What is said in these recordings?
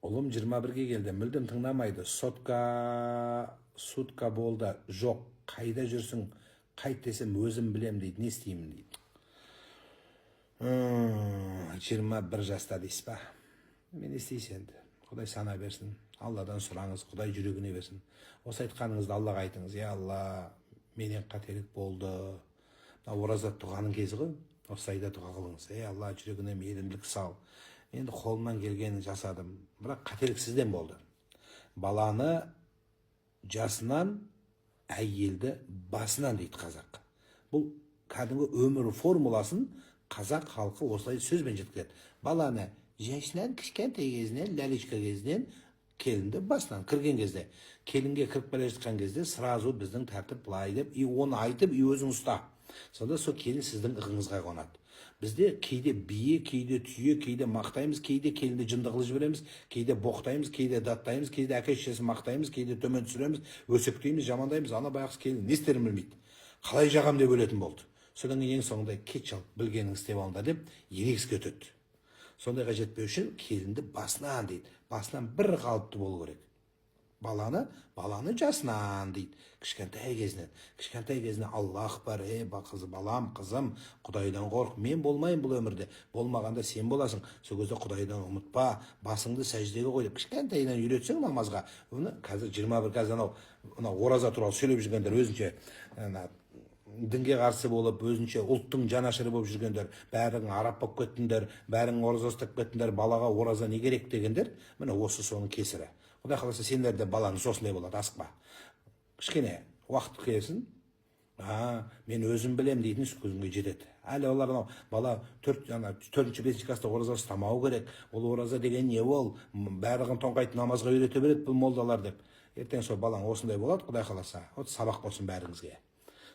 Ұлым 21-ге келді, мүлдем тыңдамайды. Сутка болды, жоқ, қайда жүрсің, қайт десем өзім білем дейді, не істеймін дейді. 21 жаста дейсіз ба? Мен не істейсіз енді? Құдай сана берсін, Алладан сұраңыз, Құдай жүрегіне берсін. Осы айтқаныңызды Аллаға айтыңыз. Я Алла, менен қателік болды. Ораза тұғаның кезі ғой, осылайда дұға қылыңыз. Алла, жүрегіне мейірімділік сал. Енді қолымнан келгенін жасадым, бірақ қателік сізден болды. Баланы жасынан, әйелді басынан дейді қазақ. Бұл кәдімгі өмір формуласын қазақ халқы осылай сөзбен жеткізеді. Баланы жасынан, кішкентай кезінен, ләличка кезінен, келінді басынан кірген кезде, келінге кіріп бара жатқан кезде сразу біздің тәртіп былай деп, оны айтып, өзің ұста. Сонда сол келін сіздің ығыңызға қонады. Бізде кейде бие, кейде түйе, кейде мақтаймыз, кейде келінді жынды қылып жібереміз, кейде боқтаймыз, кейде даттаймыз, кейде әке-шешесін мақтаймыз, кейде төмен түсіреміз, өсектейміз, жамандаймыз. Ана байғұс келін не істерін білмейді. Қалай жағам деп өлетін болды. Содан кейін ең соңында кет шалып, білгеніңіз істеп алыңдар деп ерегіске өтеді. Сондайға жетпеу үшін келінді басынан дейді. Басынан бір қалыпты болу керек. Баланы жасынан дейді. Кішкентай кезінен Аллах бар, балам, қызым, Құдайдан қорқ, мен болмайын бұл өмірде. Болмағанда сен боласың. Сол кезде Құдайдан ұмытпа, басыңды сәждеге қой деп кішкентайынан үйретсең намазға. Қазір 21 қазір ораза туралы сөйлеп жүргендер өзінше дінге қарсы болып, өзінше ұлттың жанашыры болып жүргендер, бәрің араб болып кеттіңдер, бәрің ораза ұстап кеттіңдер, балаға ораза не керек дегендер, міне осы соның кесірі. Құдай қаласа сендер де балаңыз осындай болады, асықпа. Кішкене уақыт келсін, мен өзім білем дейтін көзіңге жетеді. Әлі олар бала 4-5 класста ораза ұстамау керек. Ол ораза деген не ол? Бәрігін тоңқайтын намазға үйрете береді бұл молдалар деп. Ертең сол балаң осындай болады, Құдай қаласа. Сабақ болсын бәріңізге.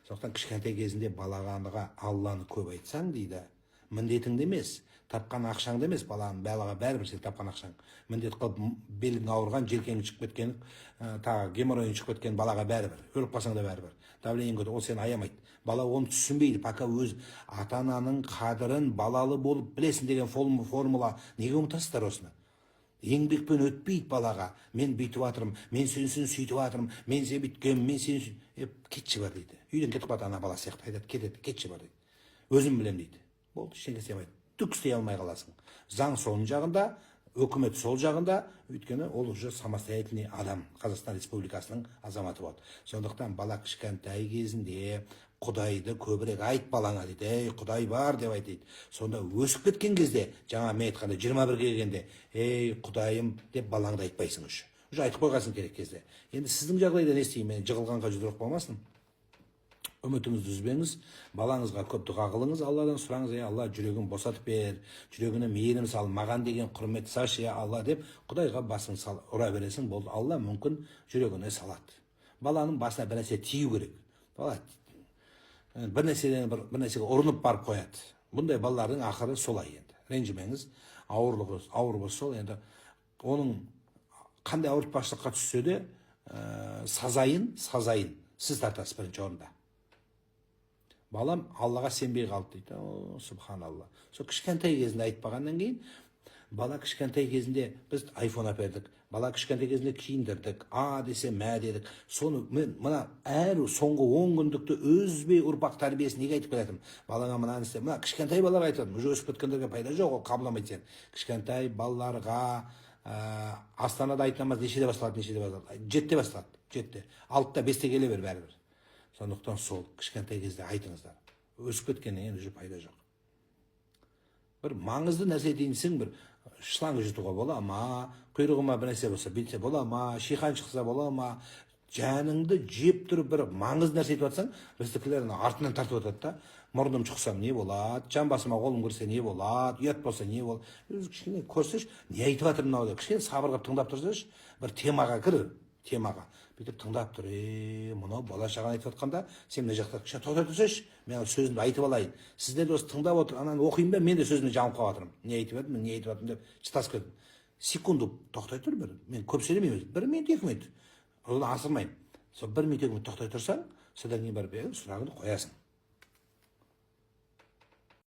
Сондықтан кішкентай кезінде балаға Алланы көп айтсаң дейді, міндетіңді емес, тапқан ақшаңды емес, балаға бәрібір сен тапқан ақшаң. Міндет қылып белің ауырған, желкең шығып кеткен, тағы геморройың шығып кеткен балаға бәрібір, өліп қалсаң да бәрібір. Давлениең көтеріп, ол сені аямайды. Бала оны түсінбейді, пока өз ата-ананың қадірін балалы болып білесін деген формула. Неге ұмытасыздар осыны? Еңбекпен өтпейді балаға. Мен бүйтіп жатырмын, мен сенсін сөйтіп жатырмын, мен сен бүйткенмін, мен сен кетші бар дейді. Үйден кетіп қалады ана бала сияқты айтады, кетеді, кетші бар дейді. Өзім білем дейді. Болды, ештеңе істей алмайды. Түк істей алмай қаласың. Заң соның жағында, өкімет сол жағында, өйткені ол уже самостоятельный адам, Қазақстан Республикасының азаматы болды. Сондықтан бала кішкентай кезінде Құдайды көбірек айт балаңа дейді. Құдай бар деп айтады. Сонда өсіп кеткен кезде, жаңа мен айтқанда 21-ге келгенде, Құдайым деп балаңды айтпайсың уже. Уже айтып қойғансың керек кезде. Енді сіздің жағдайда не істеймін? Жығылғанға жұдырық болмасын. Үмітіңізді үзбеңіз, балаңызға көп дұға қылыңыз, Алладан сұраңыз, Алла жүрегін босатып бер, жүрегіне мейірім сал, маған деген құрмет салшы, Алла деп Құдайға басын ұра бересің, болды. Алла мүмкін жүрегіне салады. Баланың басына бір нәрсе тию керек. Бала бір нәрсеге ұрынып барып қояды. Бұндай балалардың ақыры солай енді. Ренжімеңіз, ауыр болса сол енді. Оның қандай ауыртпашылыққа түссе де сазайын сіз тартасыз бірінші орында. Балам Аллаға сенбей қалды дейді. Субханалла. Сол кішкентай кезінде айтпағаннан кейін, бала кішкентай кезінде біз айфон әпердік. Бала кішкентай кезінде киіндірдік. Десе мә дедік. Соны мен мына әр соңғы 10 күндікті үзбей ұрпақ тәрбиесін неге айтып келатырмын. Балаңа мынаны істе. Мына кішкентай балаларға айтамын. Уже өсіп кеткендерге пайда жоқ, ол қабылдамайды сен. Кішкентай балаларға Астанада айт намаз нешеде басталады? 7-те басталады. 7-те. 6-та 5-те келе бер бәрібір. Сондықтан сол кішкентай кезде айтыңыздар. Өсіп кеткеннен уже пайда жоқ. Бір маңызды нәрсе дейінсің, бір шланг жұтуға бола ма, құйрығыма бір нәрсе болса бүйтсе бола ма, шиқан шықса бола ма, жаныңды жеп тұрып бір маңызды нәрсе етіп жатсаң, біздікілер артынан тартып отырады да, мұрным шықсам не болады, жан басыма қолым кірсе не болады, ұят болса не болады. Кішкене көрсеш, не айтып жатыр мынау деп, кішкене сабыр қылып тыңдап тұрсаш, бір темаға кір, темаға. Бүйтіп тыңдап тұр, мынау бала шағаны айтып жатқанда, сен мына жақта тоқтай тұрсайшы, мен сөзімді айтып алайын. Сіздер де осы тыңдап отыр, ананы оқимын ба, мен де сөзімді жамылып қалып жатырмын. Не айтып жатырмын деп шатасып кеттім. Секунду тоқтай тұр, мен көп сөйлемеймін, 1 минут 2 минут. Оны асырмаймын. Сол 1 минут 2 минут тоқтай тұрсаң, содан кейін барып сұрағыңды қоясың.